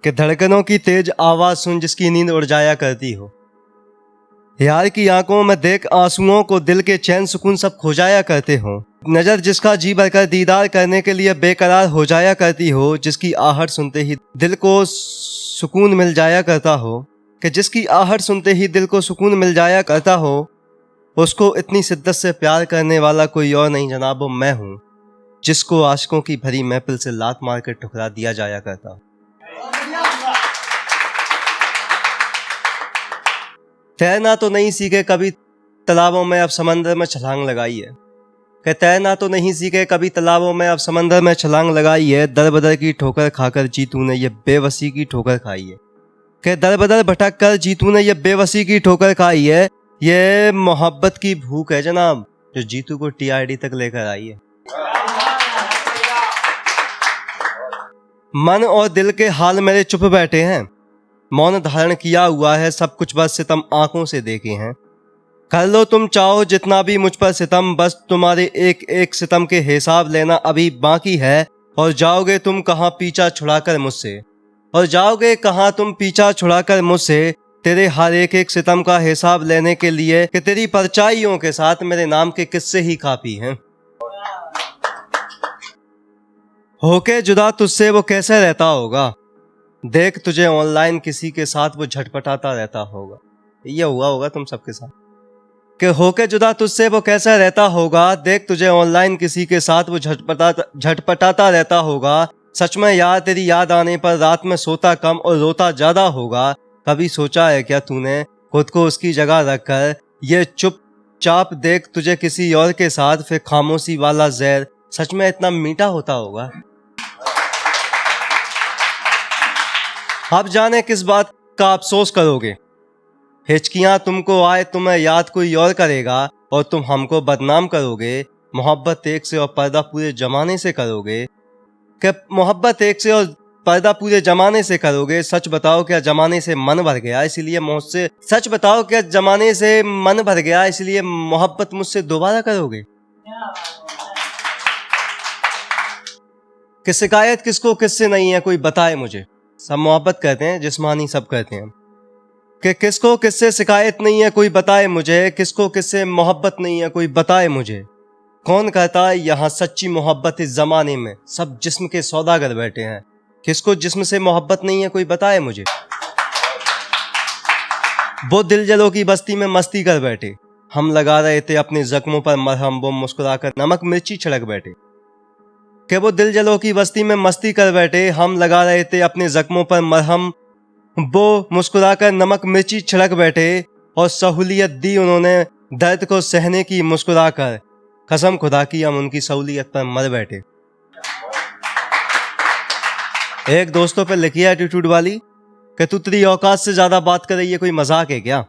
कि धड़कनों की तेज आवाज सुन जिसकी नींद उड़ जाया करती हो। यार की आंखों में देख आंसुओं को दिल के चैन सुकून सब खो जाया करते हो। नजर जिसका जी भरकर दीदार करने के लिए बेकरार हो जाया करती हो। जिसकी आहट सुनते ही दिल को सुकून मिल जाया करता हो। कि जिसकी आहट सुनते ही दिल को सुकून मिल जाया करता हो। उसको इतनी शिद्दत से प्यार करने वाला कोई और नहीं जनाब, वो मैं हूँ जिसको आशिकों की भरी महफिल से लात मार कर ठुकरा दिया जाया करता। तैरना तो नहीं सीखे कभी तालाबों में, अब समंदर में छलांग लगाई है। कि तैरना तो नहीं सीखे कभी तालाबों में, अब समंदर में छलांग लगाई है। दर बदर की ठोकर खाकर जी तूने ये बेवसी की ठोकर खाई है। कि दर बदर भटक कर जी तूने ये बेवसी की ठोकर खाई है। ये मोहब्बत की भूख है जनाब, जो जीतू को टीआईडी तक लेकर आई है। मन और दिल के हाल मेरे चुप बैठे हैं। मौन धारण किया हुआ है, सब कुछ बस सितम आंखों से देखे हैं। कर लो तुम चाहो जितना भी मुझ पर सितम, बस तुम्हारे एक एक सितम के हिसाब लेना अभी बाकी है। और जाओगे तुम कहाँ पीछा छुड़ाकर मुझसे, और जाओगे कहाँ तुम पीछा छुड़ाकर मुझसे। तेरे हर एक एक सितम का हिसाब लेने के लिए कि तेरी परछाइयों के साथ मेरे नाम के किस्से ही काफी हैं। होके जुदा तुझसे वो कैसे रहता होगा, देख तुझे ऑनलाइन किसी के साथ वो झटपटाता रहता होगा। ये हुआ होगा तुम सबके साथ कि होके जुदा तुझसे वो कैसा रहता होगा। देख तुझे ऑनलाइन किसी के साथ वो झटपटाता रहता होगा। सच में यार तेरी याद आने पर रात में सोता कम और रोता ज्यादा होगा। कभी सोचा है क्या तूने खुद को उसकी जगह रखकर, ये चुपचाप देख तुझे किसी और के साथ, फिर खामोशी वाला जहर सच में इतना मीठा होता होगा। अब जाने किस बात का अफसोस करोगे, हिचकियां तुमको आए तुम्हें याद कोई और करेगा, और तुम हमको बदनाम करोगे। मोहब्बत एक से और पर्दा पूरे जमाने से करोगे। कि मोहब्बत एक से और पर्दा पूरे जमाने से करोगे। सच बताओ क्या जमाने से मन भर गया इसलिए मुझसे, सच बताओ क्या जमाने से मन भर गया इसलिए मोहब्बत मुझसे दोबारा करोगे। कि शिकायत किसको किससे नहीं है कोई बताए मुझे, सब मोहब्बत करते हैं जिस्मानी सब करते हैं। कि किसको किससे शिकायत नहीं है कोई बताए मुझे, किसको किससे मोहब्बत नहीं है कोई बताए मुझे। कौन कहता है यहाँ सच्ची मोहब्बत इस जमाने में, सब जिस्म के सौदागर बैठे हैं। किसको जिस्म से मोहब्बत नहीं है कोई बताए मुझे। वो दिल जलों की बस्ती में मस्ती कर बैठे, हम लगा रहे थे अपने जख्मों पर मरहम, वो मुस्कुराकर नमक मिर्ची छिड़क बैठे। कि वो दिल जलों की बस्ती में मस्ती कर बैठे, हम लगा रहे थे अपने जख्मों पर मरहम, वो मुस्कुराकर नमक मिर्ची छिड़क बैठे। और सहूलियत दी उन्होंने दर्द को सहने की मुस्कुराकर, कसम खुदा की हम उनकी सहूलियत पर मर बैठे। एक दोस्तों पे लिखी है एटीट्यूड वाली कि तू तेरी औकात से ज्यादा बात कर रही है कोई मजाक है क्या।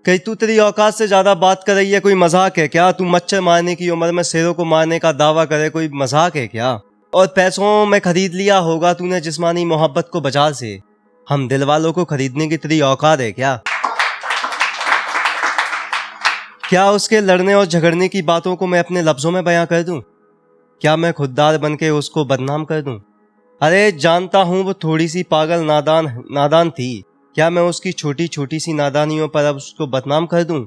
कि तू तेरी औकात से ज्यादा बात कर रही है कोई मजाक है क्या। तू मच्छर मारने की उम्र में शेरों को मारने का दावा करे कोई मजाक है क्या। और पैसों में खरीद लिया होगा तूने जिस्मानी मोहब्बत को बाजार से, हम दिल वालों को खरीदने की तेरी औकात है क्या। क्या उसके लड़ने और झगड़ने की बातों को मैं अपने लफ्जों में बयां कर दूं, क्या मैं खुददार बन के उसको बदनाम कर दूं। अरे जानता हूं वो थोड़ी सी पागल नादान थी, क्या मैं उसकी छोटी छोटी सी नादानियों पर अब उसको बदनाम कर दूं।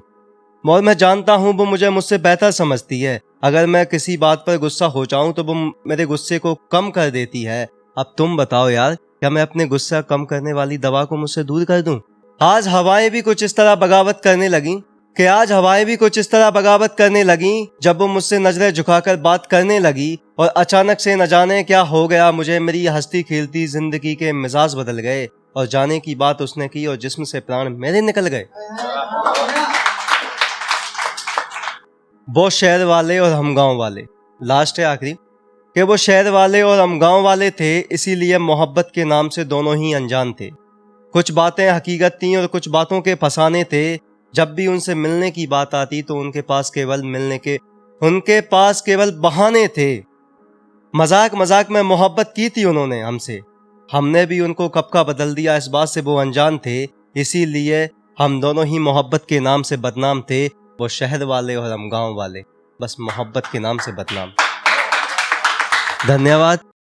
और मैं जानता हूं वो मुझसे बेहतर समझती है, अगर मैं किसी बात पर गुस्सा हो जाऊं तो वो मेरे गुस्से को कम कर देती है। अब तुम बताओ यार, क्या मैं अपने गुस्सा कम करने वाली दवा को मुझसे दूर कर दूं। आज हवाएं भी कुछ इस तरह बगावत करने लगी कि आज हवाएं भी कुछ इस तरह बगावत करने लगी, जब वो मुझसे नजरें झुकाकर बात करने लगी। और अचानक से न जाने क्या हो गया मुझे, मेरी हंसती खेलती जिंदगी के मिजाज बदल गए। और जाने की बात उसने की और जिस्म से प्राण मेरे निकल गए। वो शहर वाले और हम गांव वाले, लास्ट है आखिरी, कि वो शहर वाले और हम गांव वाले थे, इसीलिए मोहब्बत के नाम से दोनों ही अनजान थे। कुछ बातें हकीकत थी और कुछ बातों के फसाने थे। जब भी उनसे मिलने की बात आती तो उनके पास केवल बहाने थे। मजाक मजाक में मोहब्बत की थी उन्होंने हमसे, हमने भी उनको कब का बदल दिया, इस बात से वो अनजान थे। इसीलिए हम दोनों ही मोहब्बत के नाम से बदनाम थे, वो शहर वाले और हम गांव वाले, बस मोहब्बत के नाम से बदनाम। धन्यवाद।